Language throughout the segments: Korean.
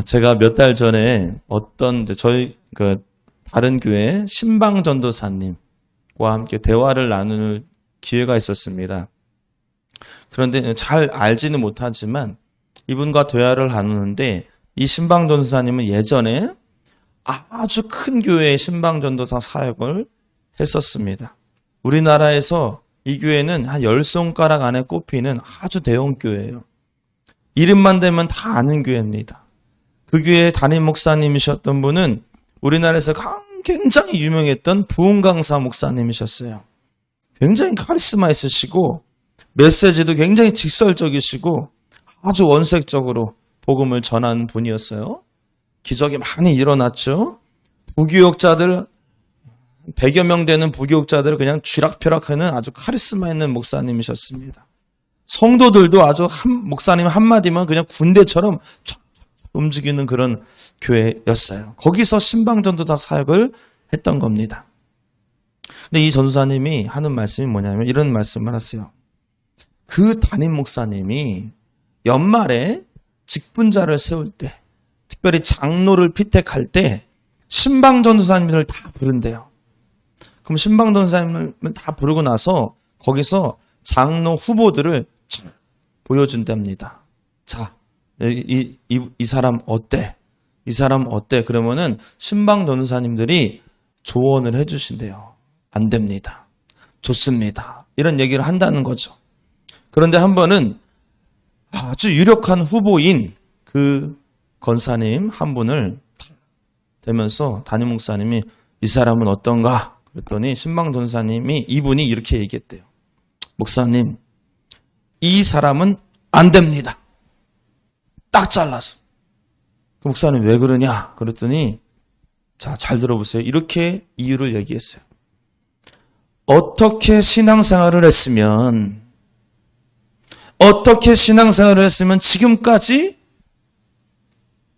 제가 몇 달 전에 저희 다른 교회 신방전도사님과 함께 대화를 나눌 기회가 있었습니다. 그런데 잘 알지는 못하지만 이분과 대화를 나누는데 이 신방전도사님은 예전에 아주 큰 교회의 신방전도사 사역을 했었습니다. 우리나라에서 이 교회는 한 10손가락 안에 꼽히는 아주 대형 교회예요. 이름만 대면 다 아는 교회입니다. 그 교회의 담임 목사님이셨던 분은 우리나라에서 굉장히 유명했던 부흥강사 목사님이셨어요. 굉장히 카리스마 있으시고 메시지도 굉장히 직설적이시고 아주 원색적으로 복음을 전하는 분이었어요. 기적이 많이 일어났죠. 부교역자들 100여 명 되는 부교역자들을 그냥 쥐락펴락하는 아주 카리스마 있는 목사님이셨습니다. 성도들도 아주 목사님 한마디만 그냥 군대처럼 촥 움직이는 그런 교회였어요. 거기서 신방전도사 사역을 했던 겁니다. 근데 이 전도사님이 하는 말씀이 뭐냐면 이런 말씀을 하세요. 그 담임 목사님이 연말에 직분자를 세울 때, 특별히 장로를 피택할 때 신방전도사님을 다 부른대요. 그럼 신방전도사님을 다 부르고 나서 거기서 장로 후보들을 보여준답니다. 자, 이 사람 어때? 이 사람 어때? 그러면은 신방전도사님들이 조언을 해주신대요. 안 됩니다. 좋습니다. 이런 얘기를 한다는 거죠. 그런데 한 번은 아주 유력한 후보인 그 권사님 한 분을 대면서 담임 목사님이 이 사람은 어떤가? 그랬더니 신방전도사님이 이분이 이렇게 얘기했대요. 목사님, 이 사람은 안 됩니다. 딱 잘라서. 그 목사님 왜 그러냐? 그랬더니 자, 잘 들어보세요. 이렇게 이유를 얘기했어요. 어떻게 신앙생활을 했으면 지금까지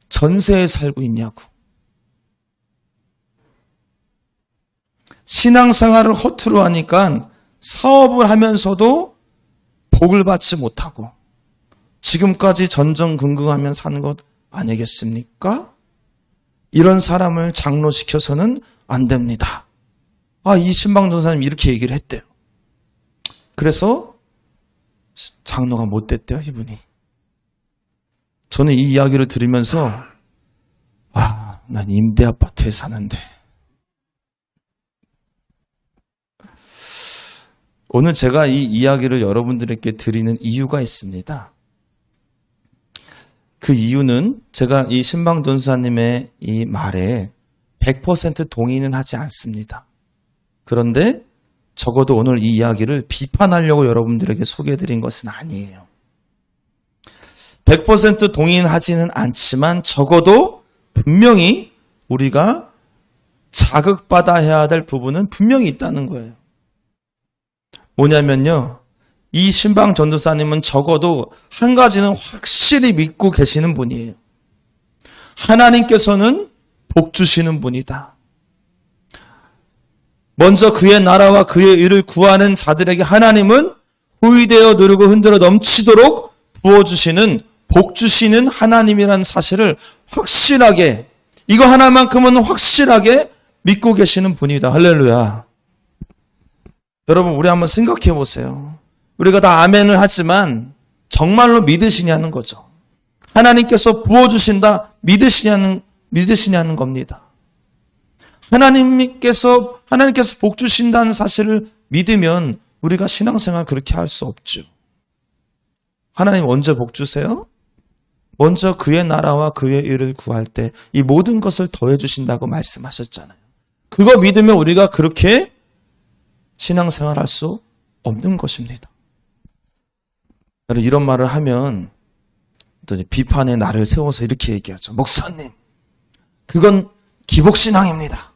전세에 살고 있냐고. 신앙생활을 허투루 하니까 사업을 하면서도 복을 받지 못하고 지금까지 전전긍긍하며 사는 것 아니겠습니까? 이런 사람을 장로시켜서는 안 됩니다. 이 신방전도사님이 이렇게 얘기를 했대요. 그래서 장로가 못 됐대요, 이분이. 저는 이 이야기를 들으면서 난 임대 아파트에 사는데 오늘 제가 이 이야기를 여러분들에게 드리는 이유가 있습니다. 그 이유는 제가 이 신방전도사님의 이 말에 100% 동의는 하지 않습니다. 그런데 적어도 오늘 이 이야기를 비판하려고 여러분들에게 소개해드린 것은 아니에요. 100% 동의는 하지는 않지만 적어도 분명히 우리가 자극받아야 될 부분은 분명히 있다는 거예요. 뭐냐면요. 이 신방전도사님은 적어도 한 가지는 확실히 믿고 계시는 분이에요. 하나님께서는 복 주시는 분이다. 먼저 그의 나라와 그의 의를 구하는 자들에게 하나님은 후이되어 누르고 흔들어 넘치도록 부어주시는 복 주시는 하나님이라는 사실을 확실하게, 이거 하나만큼은 확실하게 믿고 계시는 분이다. 할렐루야. 여러분, 우리 한번 생각해 보세요. 우리가 다 아멘을 하지만 정말로 믿으시냐는 거죠. 하나님께서 부어주신다, 믿으시냐는 겁니다. 하나님께서 복 주신다는 사실을 믿으면 우리가 신앙생활 그렇게 할 수 없죠. 하나님 언제 복 주세요? 먼저 그의 나라와 그의 의를 구할 때 이 모든 것을 더해 주신다고 말씀하셨잖아요. 그거 믿으면 우리가 그렇게 신앙생활 할 수 없는 것입니다. 이런 말을 하면 또 비판의 날을 세워서 이렇게 얘기하죠. 목사님, 그건 기복신앙입니다.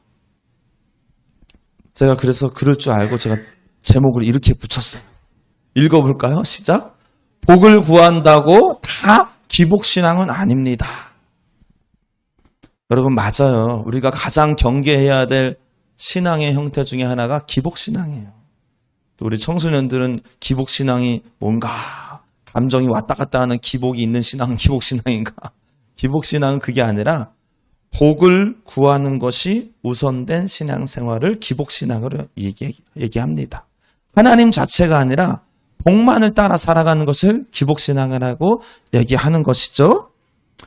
제가 그래서 그럴 줄 알고 제가 제목을 이렇게 붙였어요. 읽어볼까요? 시작. 복을 구한다고 다 기복신앙은 아닙니다. 여러분, 맞아요. 우리가 가장 경계해야 될 신앙의 형태 중에 하나가 기복신앙이에요. 또 우리 청소년들은 기복신앙이 뭔가 감정이 왔다 갔다 하는 기복이 있는 신앙은 기복신앙인가 기복신앙은 그게 아니라 복을 구하는 것이 우선된 신앙생활을 기복신앙으로 얘기합니다. 하나님 자체가 아니라 복만을 따라 살아가는 것을 기복신앙이라고 얘기하는 것이죠.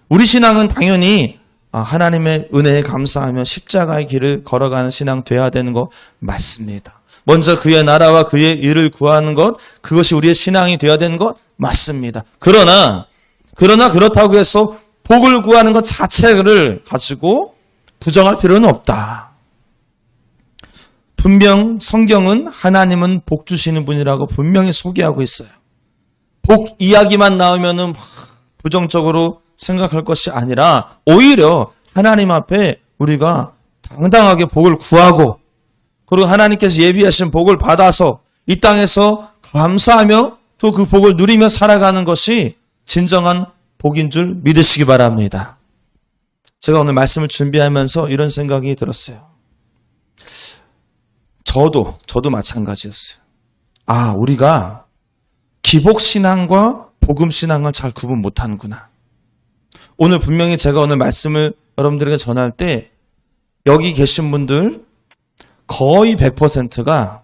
우리 신앙은 당연히 하나님의 은혜에 감사하며 십자가의 길을 걸어가는 신앙 돼야 되는 거 맞습니다. 먼저 그의 나라와 그의 일을 구하는 것, 그것이 우리의 신앙이 돼야 되는 것 맞습니다. 그러나 그렇다고 해서 복을 구하는 것 자체를 가지고 부정할 필요는 없다. 분명 성경은 하나님은 복 주시는 분이라고 분명히 소개하고 있어요. 복 이야기만 나오면은 부정적으로 생각할 것이 아니라 오히려 하나님 앞에 우리가 당당하게 복을 구하고 그리고 하나님께서 예비하신 복을 받아서 이 땅에서 감사하며 또 그 복을 누리며 살아가는 것이 진정한 복인 줄 믿으시기 바랍니다. 제가 오늘 말씀을 준비하면서 이런 생각이 들었어요. 저도 마찬가지였어요. 우리가 기복신앙과 복음신앙을 잘 구분 못하는구나. 오늘 분명히 제가 오늘 말씀을 여러분들에게 전할 때 여기 계신 분들 거의 100%가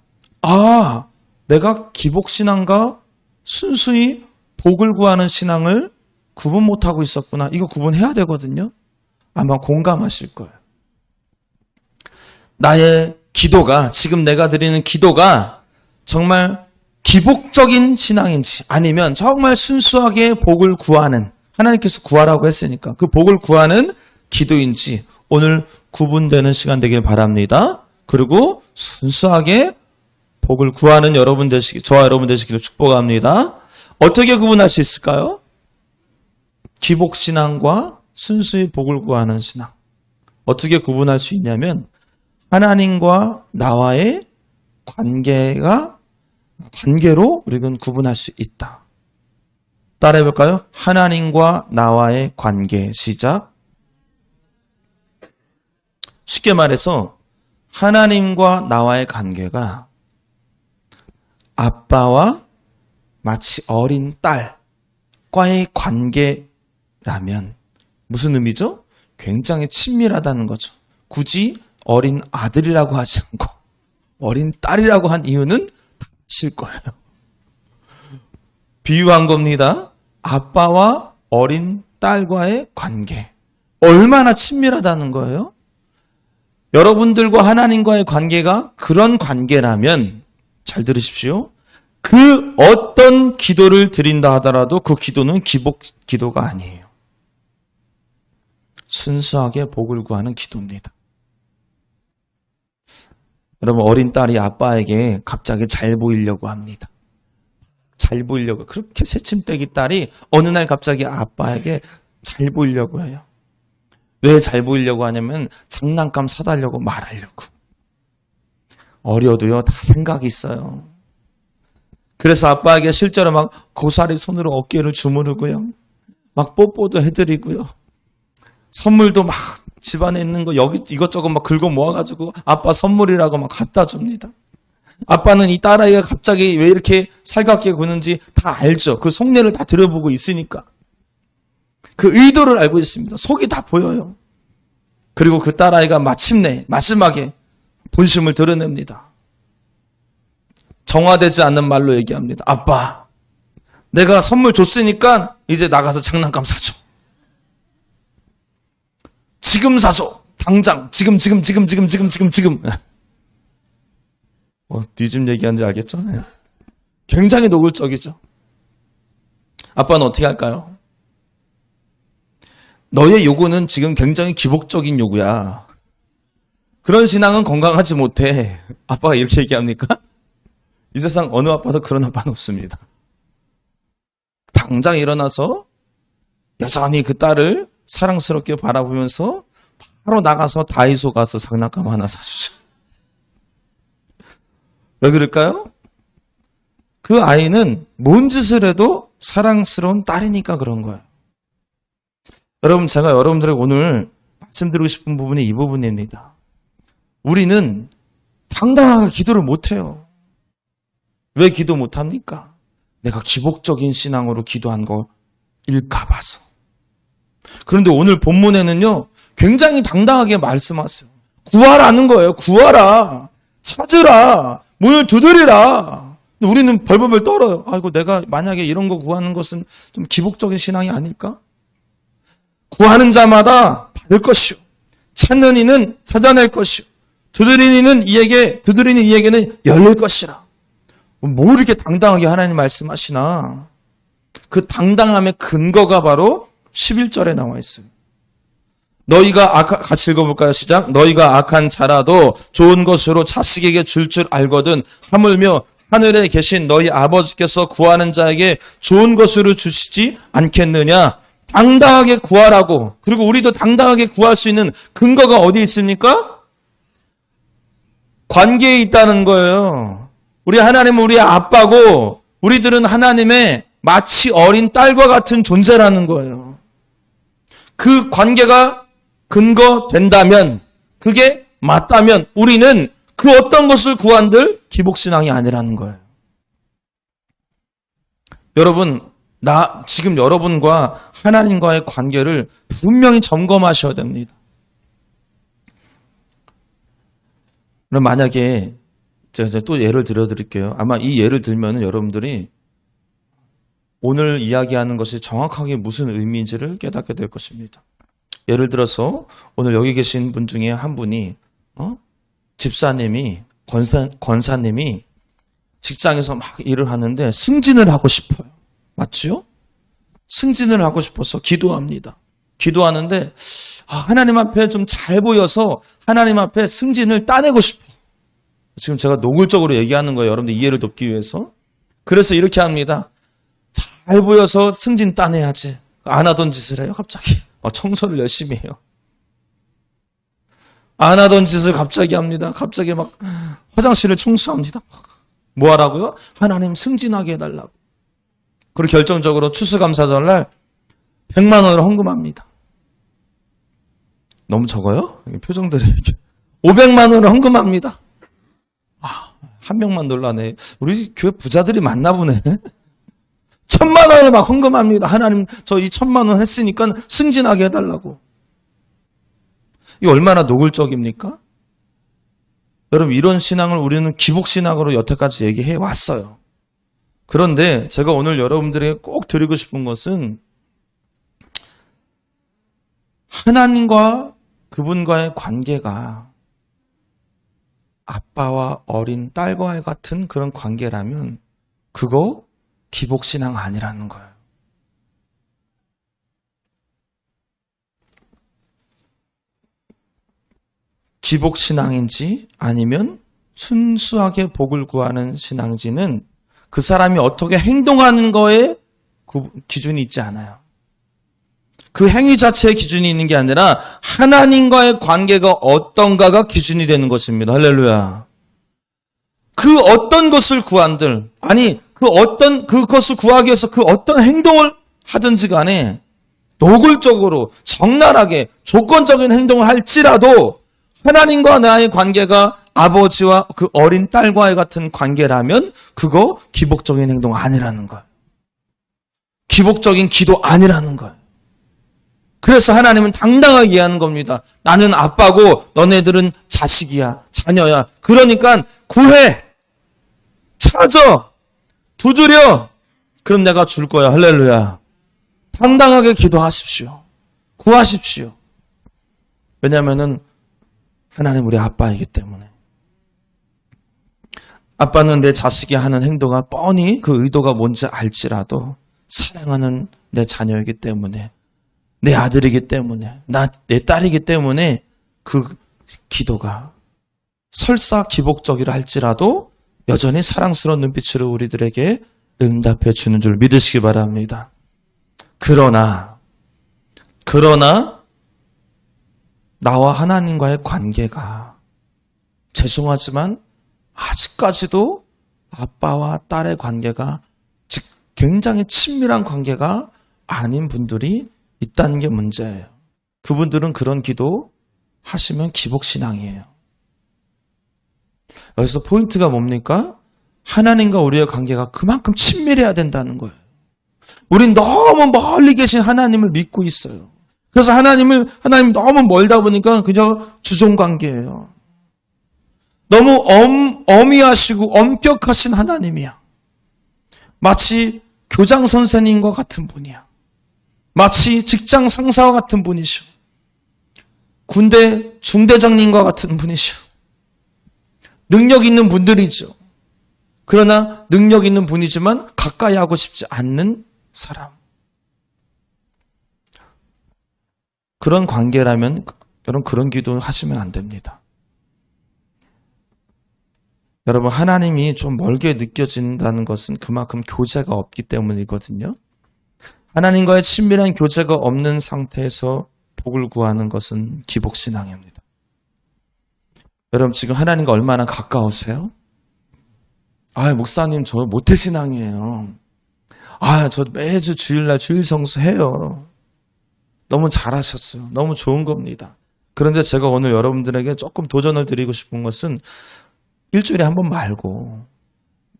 내가 기복신앙과 순수히 복을 구하는 신앙을 구분 못하고 있었구나. 이거 구분해야 되거든요. 아마 공감하실 거예요. 나의 기도가, 지금 내가 드리는 기도가 정말 기복적인 신앙인지 아니면 정말 순수하게 복을 구하는, 하나님께서 구하라고 했으니까 그 복을 구하는 기도인지 오늘 구분되는 시간 되길 바랍니다. 그리고 순수하게 복을 구하는 여러분 저와 여러분 되시기를 축복합니다. 어떻게 구분할 수 있을까요? 기복신앙과 순수히 복을 구하는 신앙. 어떻게 구분할 수 있냐면 하나님과 나와의 관계로 우리는 구분할 수 있다. 따라해볼까요? 하나님과 나와의 관계. 시작. 쉽게 말해서 하나님과 나와의 관계가 아빠와 마치 어린 딸과의 관계라면 무슨 의미죠? 굉장히 친밀하다는 거죠. 굳이 어린 아들이라고 하지 않고 어린 딸이라고 한 이유는 다실 거예요. 비유한 겁니다. 아빠와 어린 딸과의 관계. 얼마나 친밀하다는 거예요? 여러분들과 하나님과의 관계가 그런 관계라면 잘 들으십시오. 그 어떤 기도를 드린다 하더라도 그 기도는 기복 기도가 아니에요. 순수하게 복을 구하는 기도입니다. 여러분, 어린 딸이 아빠에게 갑자기 잘 보이려고 합니다. 잘 보이려고. 그렇게 새침대기 딸이 어느 날 갑자기 아빠에게 잘 보이려고 해요. 왜 잘 보이려고 하냐면 장난감 사달라고 말하려고. 어려도요, 다 생각이 있어요. 그래서 아빠에게 실제로 막 고사리 손으로 어깨를 주무르고요. 막 뽀뽀도 해드리고요. 선물도 막 집안에 있는 거 이것저것 막 긁어 모아가지고 아빠 선물이라고 막 갖다 줍니다. 아빠는 이 딸아이가 갑자기 왜 이렇게 살갑게 구는지 다 알죠. 그 속내를 다 들여보고 있으니까. 그 의도를 알고 있습니다. 속이 다 보여요. 그리고 그 딸아이가 마지막에 본심을 드러냅니다. 정화되지 않는 말로 얘기합니다. 아빠, 내가 선물 줬으니까 이제 나가서 장난감 사줘. 지금 사줘. 당장. 지금. 뒤집 얘기하는지 알겠죠? 네. 굉장히 노골적이죠. 아빠는 어떻게 할까요? 너의 요구는 지금 굉장히 기복적인 요구야. 그런 신앙은 건강하지 못해. 아빠가 이렇게 얘기합니까? 이 세상 어느 아빠도 그런 아빠는 없습니다. 당장 일어나서 여전히 그 딸을 사랑스럽게 바라보면서 바로 나가서 다이소 가서 장난감 하나 사주죠. 왜 그럴까요? 그 아이는 뭔 짓을 해도 사랑스러운 딸이니까 그런 거예요. 여러분, 제가 여러분들에게 오늘 말씀드리고 싶은 부분이 이 부분입니다. 우리는 당당하게 기도를 못해요. 왜 기도 못합니까? 내가 기복적인 신앙으로 기도한 거일까 봐서. 그런데 오늘 본문에는요, 굉장히 당당하게 말씀하세요. 구하라는 거예요. 구하라. 찾으라. 문을 두드리라. 우리는 벌벌벌 떨어요. 아이고, 내가 만약에 이런 거 구하는 것은 좀 기복적인 신앙이 아닐까? 구하는 자마다 받을 것이요. 찾는 이는 찾아낼 것이요. 두드리는 이에게는 열릴 것이라. 뭐 이렇게 당당하게 하나님 말씀하시나? 그 당당함의 근거가 바로 11절에 나와 있어요. 같이 읽어볼까요? 시작. 너희가 악한 자라도 좋은 것으로 자식에게 줄 알거든 하물며 하늘에 계신 너희 아버지께서 구하는 자에게 좋은 것으로 주시지 않겠느냐. 당당하게 구하라고. 그리고 우리도 당당하게 구할 수 있는 근거가 어디 있습니까? 관계에 있다는 거예요. 우리 하나님은 우리의 아빠고 우리들은 하나님의 마치 어린 딸과 같은 존재라는 거예요. 그 관계가 근거된다면, 그게 맞다면 우리는 그 어떤 것을 구한들 기복신앙이 아니라는 거예요. 여러분, 지금 여러분과 하나님과의 관계를 분명히 점검하셔야 됩니다. 그럼 만약에 제가 또 예를 들어드릴게요. 아마 이 예를 들면 여러분들이 오늘 이야기하는 것이 정확하게 무슨 의미인지를 깨닫게 될 것입니다. 예를 들어서 오늘 여기 계신 분 중에 한 분이 집사님이 권사님이 직장에서 막 일을 하는데 승진을 하고 싶어요. 맞죠? 승진을 하고 싶어서 기도합니다. 기도하는데 하나님 앞에 좀 잘 보여서 하나님 앞에 승진을 따내고 싶어. 지금 제가 노골적으로 얘기하는 거예요. 여러분들 이해를 돕기 위해서. 그래서 이렇게 합니다. 잘 보여서 승진 따내야지. 안 하던 짓을 해요, 갑자기. 청소를 열심히 해요. 안 하던 짓을 갑자기 합니다. 갑자기 막 화장실을 청소합니다. 뭐 하라고요? 하나님 승진하게 해달라고. 그리고 결정적으로 추수감사절날 100만 원을 헌금합니다. 너무 적어요? 표정들이 이렇게. 500만 원을 헌금합니다. 한 명만 놀라네. 우리 교회 부자들이 많나 보네. 1000만 원을 막 헌금합니다. 하나님, 저 이 1000만 원 했으니까 승진하게 해달라고. 이 얼마나 노골적입니까? 여러분, 이런 신앙을 우리는 기복신앙으로 여태까지 얘기해 왔어요. 그런데 제가 오늘 여러분들에게 꼭 드리고 싶은 것은 하나님과 그분과의 관계가 아빠와 어린 딸과의 같은 그런 관계라면 그거 기복신앙 아니라는 거예요. 기복신앙인지 아니면 순수하게 복을 구하는 신앙인지는 그 사람이 어떻게 행동하는 거에 기준이 있지 않아요. 그 행위 자체의 기준이 있는 게 아니라 하나님과의 관계가 어떤가가 기준이 되는 것입니다. 할렐루야. 그 어떤 것을 구한들, 아니 그것을 구하기 위해서 그 어떤 행동을 하든지 간에 노골적으로 적나라하게 조건적인 행동을 할지라도 하나님과 나의 관계가 아버지와 그 어린 딸과의 같은 관계라면 그거 기복적인 행동 아니라는 거예요. 기복적인 기도 아니라는 거예요. 그래서 하나님은 당당하게 얘기하는 겁니다. 나는 아빠고 너네들은 자식이야, 자녀야. 그러니까 구해, 찾아, 두드려. 그럼 내가 줄 거야. 할렐루야. 당당하게 기도하십시오. 구하십시오. 왜냐하면은 하나님 우리 아빠이기 때문에. 아빠는 내 자식이 하는 행동가 뻔히 그 의도가 뭔지 알지라도 사랑하는 내 자녀이기 때문에, 내 아들이기 때문에, 내 딸이기 때문에 그 기도가 설사 기복적이라 할지라도 여전히 사랑스러운 눈빛으로 우리들에게 응답해 주는 줄 믿으시기 바랍니다. 그러나 나와 하나님과의 관계가 죄송하지만 아직까지도 아빠와 딸의 관계가 굉장히 친밀한 관계가 아닌 분들이 있다는 게 문제예요. 그분들은 그런 기도 하시면 기복신앙이에요. 여기서 포인트가 뭡니까? 하나님과 우리의 관계가 그만큼 친밀해야 된다는 거예요. 우린 너무 멀리 계신 하나님을 믿고 있어요. 그래서 하나님 너무 멀다 보니까 그저 주종관계예요. 너무 엄히하시고 엄격하신 하나님이야. 마치 교장 선생님과 같은 분이야. 마치 직장 상사와 같은 분이셔. 군대 중대장님과 같은 분이셔. 능력 있는 분들이죠. 그러나 능력 있는 분이지만 가까이 하고 싶지 않는 사람. 그런 관계라면 여러분 그런 기도 하시면 안 됩니다. 여러분 하나님이 좀 멀게 느껴진다는 것은 그만큼 교제가 없기 때문이거든요. 하나님과의 친밀한 교제가 없는 상태에서 복을 구하는 것은 기복신앙입니다. 여러분 지금 하나님과 얼마나 가까우세요? 목사님 저 모태신앙이에요. 저 매주 주일날 주일성수해요. 너무 잘하셨어요. 너무 좋은 겁니다. 그런데 제가 오늘 여러분들에게 조금 도전을 드리고 싶은 것은 일주일에 한 번 말고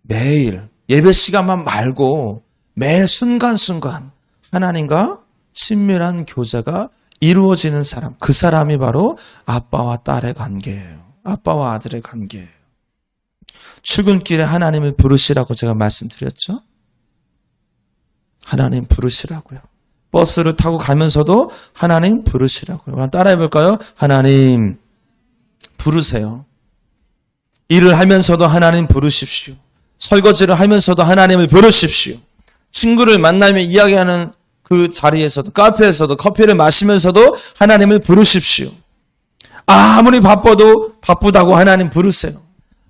매일 예배 시간만 말고 매 순간순간 하나님과 친밀한 교제가 이루어지는 사람, 그 사람이 바로 아빠와 딸의 관계예요. 아빠와 아들의 관계예요. 출근길에 하나님을 부르시라고 제가 말씀드렸죠? 하나님 부르시라고요. 버스를 타고 가면서도 하나님 부르시라고요. 따라해 볼까요? 하나님 부르세요. 일을 하면서도 하나님 부르십시오. 설거지를 하면서도 하나님을 부르십시오. 친구를 만나며 이야기하는 그 자리에서도, 카페에서도 커피를 마시면서도 하나님을 부르십시오. 아무리 바빠도 바쁘다고 하나님 부르세요.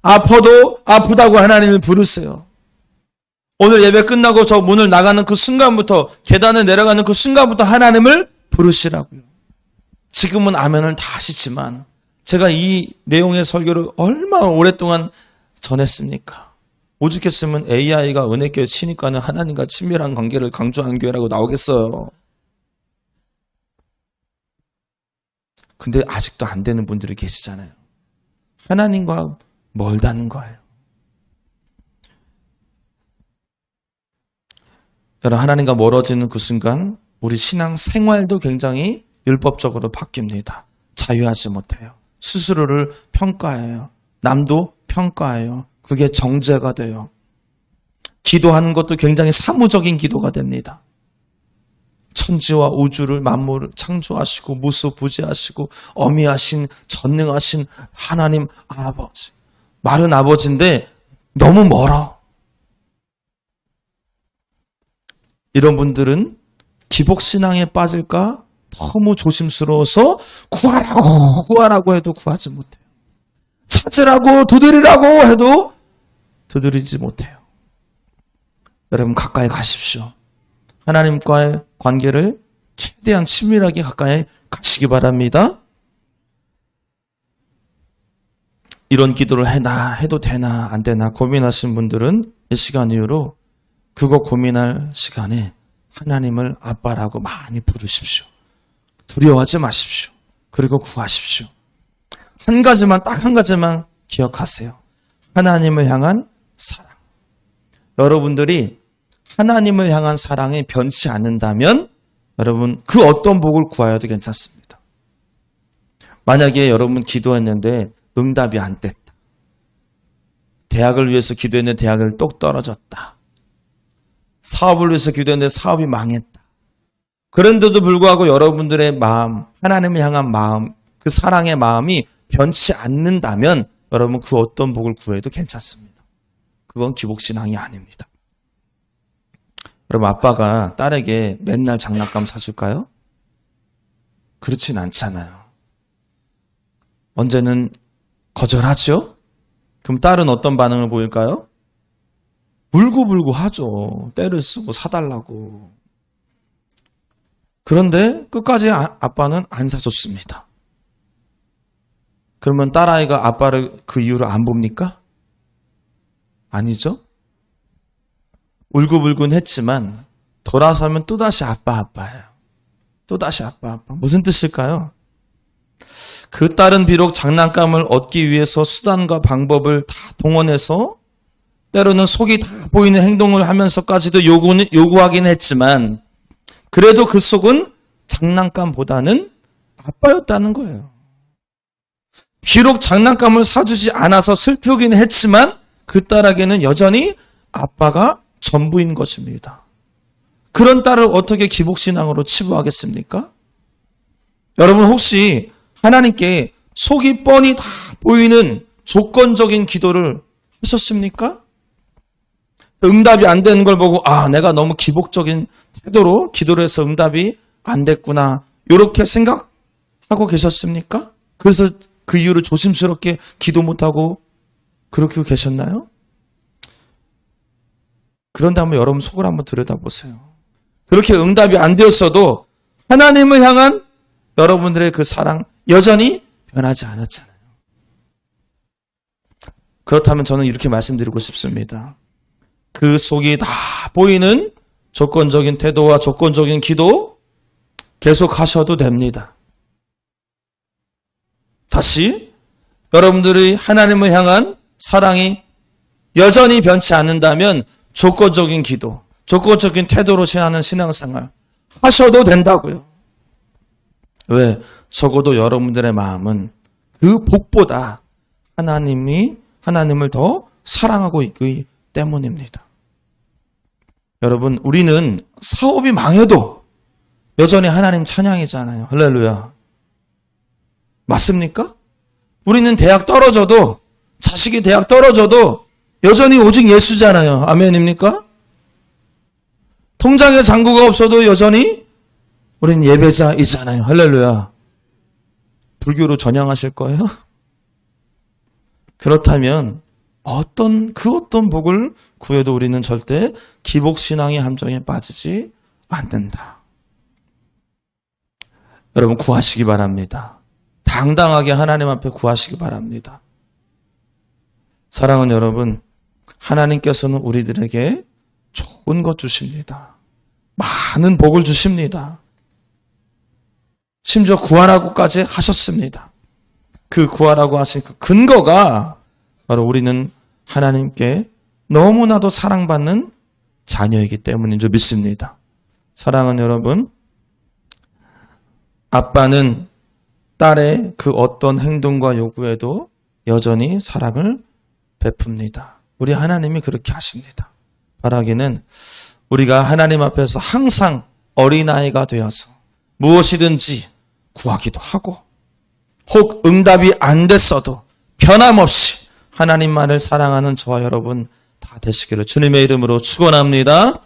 아파도 아프다고 하나님을 부르세요. 오늘 예배 끝나고 저 문을 나가는 그 순간부터, 계단을 내려가는 그 순간부터 하나님을 부르시라고요. 지금은 아멘을 다 하시지만 제가 이 내용의 설교를 얼마나 오랫동안 전했습니까? 오죽했으면 AI가 은혜교회 치니까는 하나님과 친밀한 관계를 강조하는 교회라고 나오겠어요. 근데 아직도 안 되는 분들이 계시잖아요. 하나님과 멀다는 거예요. 여러분 하나님과 멀어지는 그 순간 우리 신앙 생활도 굉장히 율법적으로 바뀝니다. 자유하지 못해요. 스스로를 평가해요. 남도 평가해요. 그게 정죄가 돼요. 기도하는 것도 굉장히 사무적인 기도가 됩니다. 천지와 우주를 만물을 창조하시고 무소부지하시고 어미하신 전능하신 하나님 아버지. 말은 아버지인데 너무 멀어. 이런 분들은 기복신앙에 빠질까 너무 조심스러워서 구하라고 해도 구하지 못해요. 찾으라고 두드리라고 해도 두드리지 못해요. 여러분 가까이 가십시오. 하나님과의 관계를 최대한 친밀하게 가까이 가시기 바랍니다. 이런 기도를 해도 되나 안 되나 고민하신 분들은 이 시간 이후로 그거 고민할 시간에 하나님을 아빠라고 많이 부르십시오. 두려워하지 마십시오. 그리고 구하십시오. 딱 한 가지만 기억하세요. 하나님을 향한 사랑. 여러분들이 하나님을 향한 사랑이 변치 않는다면 여러분 그 어떤 복을 구하여도 괜찮습니다. 만약에 여러분 기도했는데 응답이 안 됐다. 대학을 위해서 기도했는데 대학을 똑 떨어졌다. 사업을 위해서 기도했는데 사업이 망했다. 그런데도 불구하고 여러분들의 마음, 하나님을 향한 마음, 그 사랑의 마음이 변치 않는다면 여러분 그 어떤 복을 구해도 괜찮습니다. 그건 기복신앙이 아닙니다. 여러분 아빠가 딸에게 맨날 장난감 사줄까요? 그렇진 않잖아요. 언제는 거절하죠? 그럼 딸은 어떤 반응을 보일까요? 울고불고 하죠. 때를 쓰고 사달라고. 그런데 끝까지 아빠는 안 사줬습니다. 그러면 딸아이가 아빠를 그 이유를 안 봅니까? 아니죠. 울고불고는 했지만 돌아서면 또다시 아빠예요. 또다시 아빠. 무슨 뜻일까요? 그 딸은 비록 장난감을 얻기 위해서 수단과 방법을 다 동원해서 때로는 속이 다 보이는 행동을 하면서까지도 요구하긴 했지만 그래도 그 속은 장난감보다는 아빠였다는 거예요. 비록 장난감을 사주지 않아서 슬프긴 했지만 그 딸에게는 여전히 아빠가 전부인 것입니다. 그런 딸을 어떻게 기복신앙으로 치부하겠습니까? 여러분 혹시 하나님께 속이 뻔히 다 보이는 조건적인 기도를 하셨습니까? 응답이 안 되는 걸 보고 내가 너무 기복적인 태도로 기도를 해서 응답이 안 됐구나 이렇게 생각하고 계셨습니까? 그래서 그 이후로 조심스럽게 기도 못하고 그렇게 계셨나요? 그런데 한번 여러분 속을 한번 들여다보세요. 그렇게 응답이 안 되었어도 하나님을 향한 여러분들의 그 사랑 여전히 변하지 않았잖아요. 그렇다면 저는 이렇게 말씀드리고 싶습니다. 그 속이 다 보이는 조건적인 태도와 조건적인 기도 계속 하셔도 됩니다. 다시 여러분들의 하나님을 향한 사랑이 여전히 변치 않는다면 조건적인 기도, 조건적인 태도로 하는 신앙생활 하셔도 된다고요. 왜? 적어도 여러분들의 마음은 그 복보다 하나님을 더 사랑하고 있기 때문입니다. 여러분, 우리는 사업이 망해도 여전히 하나님 찬양이잖아요. 할렐루야. 맞습니까? 우리는 대학 떨어져도, 자식이 대학 떨어져도 여전히 오직 예수잖아요. 아멘입니까? 통장에 잔고가 없어도 여전히 우리는 예배자이잖아요. 할렐루야. 불교로 전향하실 거예요? 그렇다면 어떤 복을 구해도 우리는 절대 기복신앙의 함정에 빠지지 않는다. 여러분 구하시기 바랍니다. 당당하게 하나님 앞에 구하시기 바랍니다. 사랑하는 여러분, 하나님께서는 우리들에게 좋은 것 주십니다. 많은 복을 주십니다. 심지어 구하라고까지 하셨습니다. 그 구하라고 하신 그 근거가 바로 우리는 하나님께 너무나도 사랑받는 자녀이기 때문인 줄 믿습니다. 사랑하는 여러분, 아빠는 딸의 그 어떤 행동과 요구에도 여전히 사랑을 베풉니다. 우리 하나님이 그렇게 하십니다. 바라기는 우리가 하나님 앞에서 항상 어린아이가 되어서 무엇이든지 구하기도 하고 혹 응답이 안 됐어도 변함없이 하나님만을 사랑하는 저와 여러분 다 되시기를 주님의 이름으로 축원합니다.